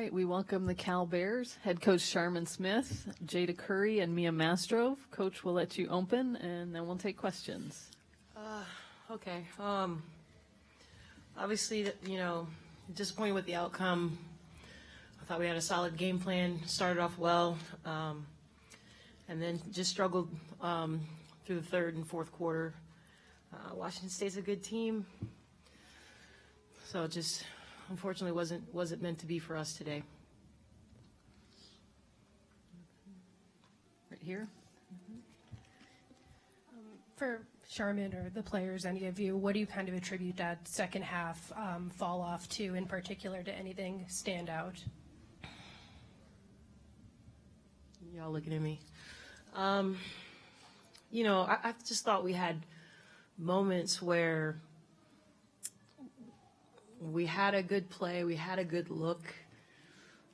right, we welcome the Cal Bears, head coach Sharman Smith, Jada Curry, and Mia Mastrove. Coach, we'll let you open, and then we'll take questions. Okay. Obviously, disappointed with the outcome. I thought we had a solid game plan, started off well, and then just struggled through the third and fourth quarter. Washington State's a good team, so it just unfortunately wasn't meant to be for us today. Right here. For Sharman or the players, any of you, what do you kind of attribute that second half fall off to, in particular? Did anything stand out? Y'all looking at me. I just thought we had moments where we had a good play, we had a good look,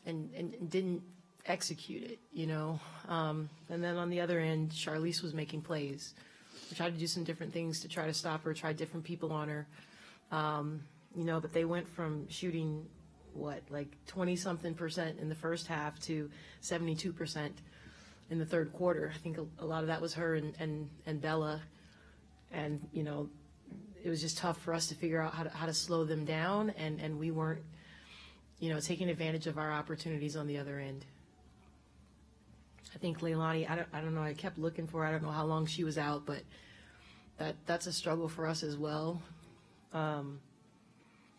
and didn't execute it, And then on the other end, Charlize was making plays. We tried to do some different things to try to stop her, tried different people on her, but they went from shooting, 20-something% in the first half to 72% in the third quarter. I think a lot of that was her and Bella, and, it was just tough for us to figure out how to slow them down, and we weren't, taking advantage of our opportunities on the other end. I think Leilani, I don't know, I kept looking for her. I don't know how long she was out, but that's a struggle for us as well.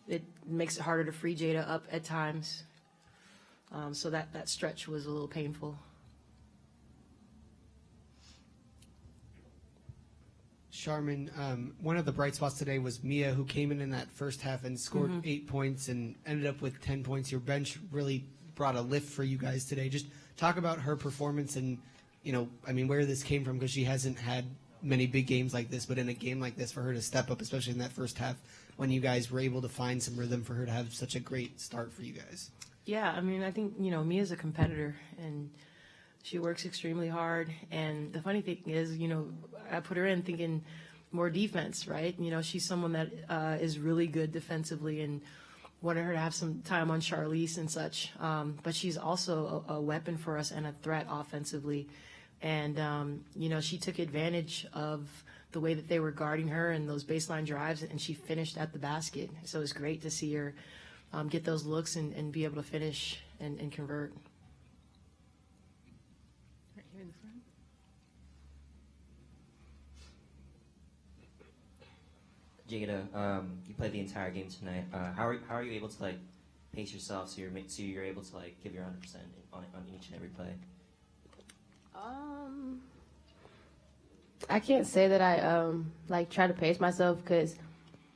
It makes it harder to free Jada up at times. So that stretch was a little painful. Sharman, one of the bright spots today was Mia, who came in that first half and scored 8 points and ended up with 10 points. Your bench really brought a lift for you guys today. Just talk about her performance and, where this came from, because she hasn't had many big games like this, but in a game like this, for her to step up, especially in that first half, when you guys were able to find some rhythm, for her to have such a great start for you guys. Yeah, I think, Mia's a competitor, and she works extremely hard. And the funny thing is, I put her in thinking more defense, right? She's someone that is really good defensively, and wanted her to have some time on Charlize and such. But she's also a weapon for us and a threat offensively. And, she took advantage of the way that they were guarding her and those baseline drives, and she finished at the basket. So it was great to see her get those looks and be able to finish and convert. Right here in the front. Jada, you played the entire game tonight. How are you able to pace yourself so you're able to give your 100% on each and every play? I can't say that I try to pace myself, because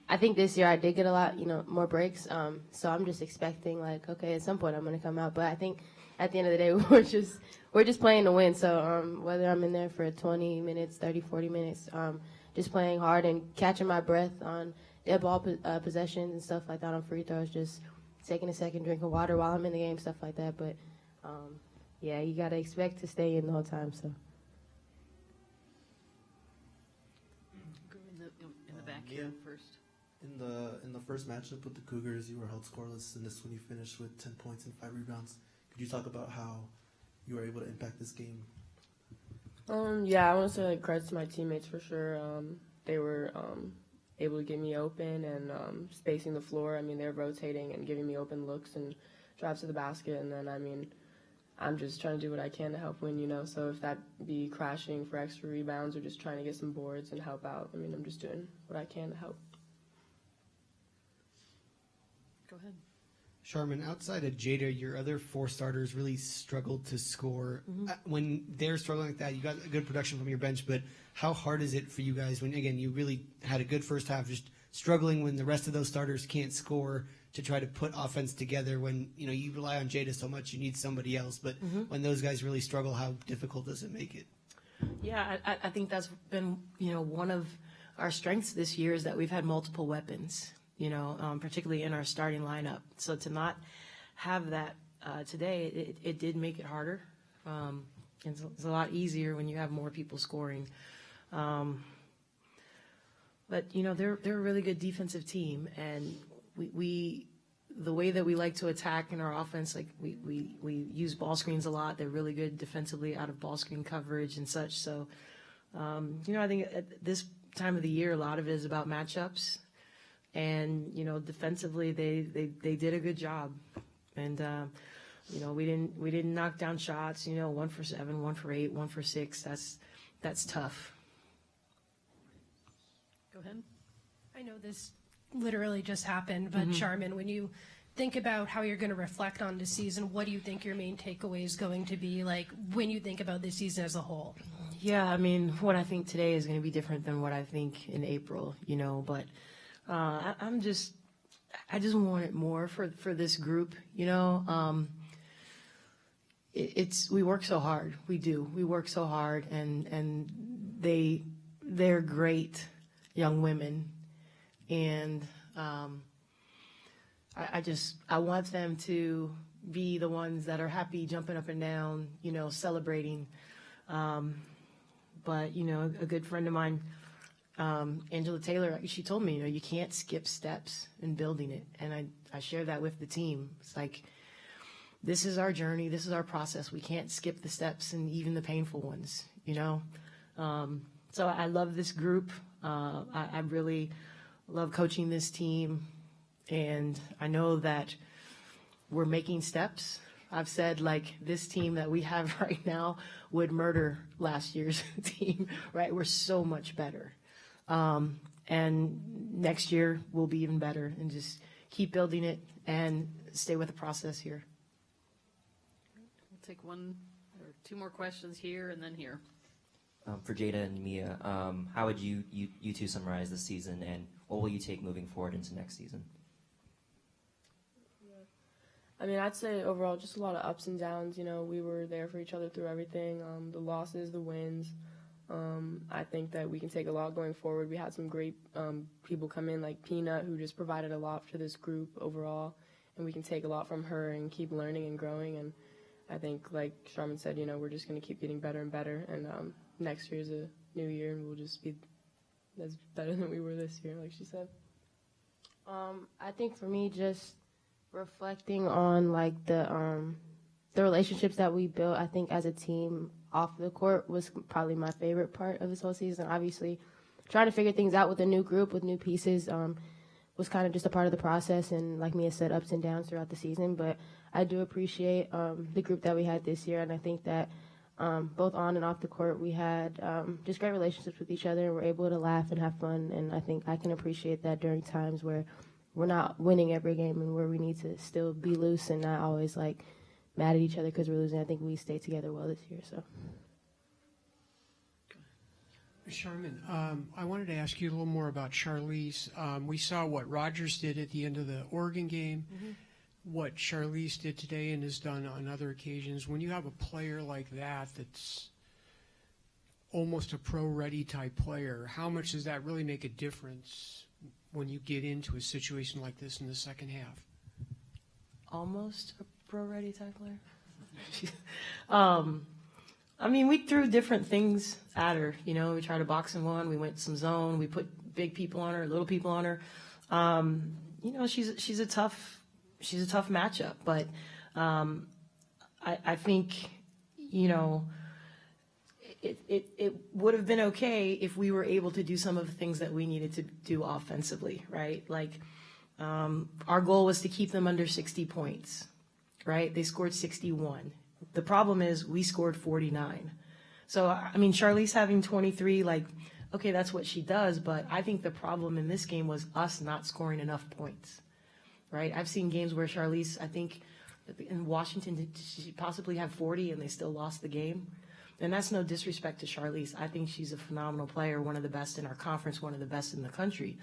I think this year I did get a lot more breaks. So I'm just expecting okay, at some point I'm gonna come out. But I think at the end of the day we're just playing to win. So whether I'm in there for 20 minutes, 30, 40 minutes, just playing hard and catching my breath on dead ball possessions and stuff like that on free throws, just taking a second, drinking water while I'm in the game, stuff like that. But yeah, you gotta expect to stay in the whole time. So. Go in the back here first. In the first matchup with the Cougars, you were held scoreless. In this one, you finished with 10 points and 5 rebounds. Could you talk about how you were able to impact this game? Yeah, I want to say credit to my teammates for sure. They were able to get me open and spacing the floor. They were rotating and giving me open looks and drives to the basket. And then, I'm just trying to do what I can to help win, So if that be crashing for extra rebounds or just trying to get some boards and help out, I'm just doing what I can to help. Go ahead. Sharman, outside of Jada, your other 4 starters really struggled to score. When they're struggling like that, you got good production from your bench, but how hard is it for you guys when, again, you really had a good first half, just struggling when the rest of those starters can't score, to try to put offense together when, you rely on Jada so much, you need somebody else. But when those guys really struggle, how difficult does it make it? Yeah, I think that's been, one of our strengths this year, is that we've had multiple weapons, particularly in our starting lineup. So to not have that today, it did make it harder. It's a lot easier when you have more people scoring. But, they're a really good defensive team, and we the way that we like to attack in our offense, like we use ball screens a lot. They're really good defensively out of ball screen coverage and such. So, I think at this time of the year, a lot of it is about matchups. And, defensively, they did a good job. And, we didn't knock down shots, 1 for 7, 1 for 8, 1 for 6. That's tough. Go ahead. I know this literally just happened, but Charmin, when you think about how you're going to reflect on this season, what do you think your main takeaway is going to be, like, when you think about this season as a whole? Yeah, I mean, what I think today is going to be different than what I think in April, but I just want it more for this group, we work so hard. We do. We work so hard, and they're great young women, and I want them to be the ones that are happy, jumping up and down, celebrating. But a good friend of mine, Angela Taylor, she told me, you can't skip steps in building it, and I share that with the team. It's like, this is our journey, this is our process. We can't skip the steps and even the painful ones, So I love this group. I really love coaching this team, and I know that we're making steps. I've said, like, this team that we have right now would murder last year's team, right? We're so much better. And next year we'll be even better, and just keep building it and stay with the process here. We'll take 1 or 2 more questions here and then here. For Jada and Mia, how would you two summarize this season, and what will you take moving forward into next season? I mean, I'd say overall just a lot of ups and downs. We were there for each other through everything, the losses, the wins. I think that we can take a lot going forward. We had some great people come in, like Peanut, who just provided a lot for this group overall, and we can take a lot from her and keep learning and growing. And I think, like Sharman said, we're just going to keep getting better and better. And next year is a new year, and we'll just be as better than we were this year, like she said. I think for me, just reflecting on like the relationships that we built, I think as a team off the court was probably my favorite part of this whole season. Obviously, trying to figure things out with a new group, with new pieces, was kind of just a part of the process, and like Mia said, ups and downs throughout the season. But I do appreciate the group that we had this year, and I think that both on and off the court we had just great relationships with each other, and we're able to laugh and have fun, and I think I can appreciate that during times where we're not winning every game and where we need to still be loose and not always like mad at each other because we're losing. I think we stayed together well this year. So, Sharman, I wanted to ask you a little more about Charlize. We saw what Rogers did at the end of the Oregon game, what Charlize did today and has done on other occasions. When you have a player like that that's almost a pro-ready type player, how much does that really make a difference when you get into a situation like this in the second half? Almost a pro-ready type player. I mean, we threw different things at her. We tried to box and one. We went some zone. We put big people on her, little people on her. She's a tough matchup. But I think it would have been okay if we were able to do some of the things that we needed to do offensively, right? Like our goal was to keep them under 60 points, right? They scored 61. The problem is we scored 49. So, I mean, Charlize having 23, like, okay, that's what she does, but I think the problem in this game was us not scoring enough points, right? I've seen games where Charlize, I think in Washington, did she possibly have 40 and they still lost the game? And that's no disrespect to Charlize. I think she's a phenomenal player, one of the best in our conference, one of the best in the country.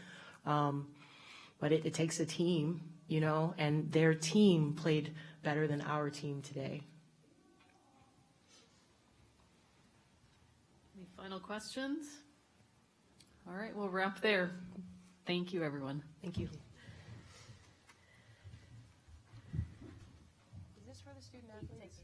But it takes a team, and their team played better than our team today. Any final questions? All right, we'll wrap there. Thank you, everyone. Thank you. Is this for the student athletes?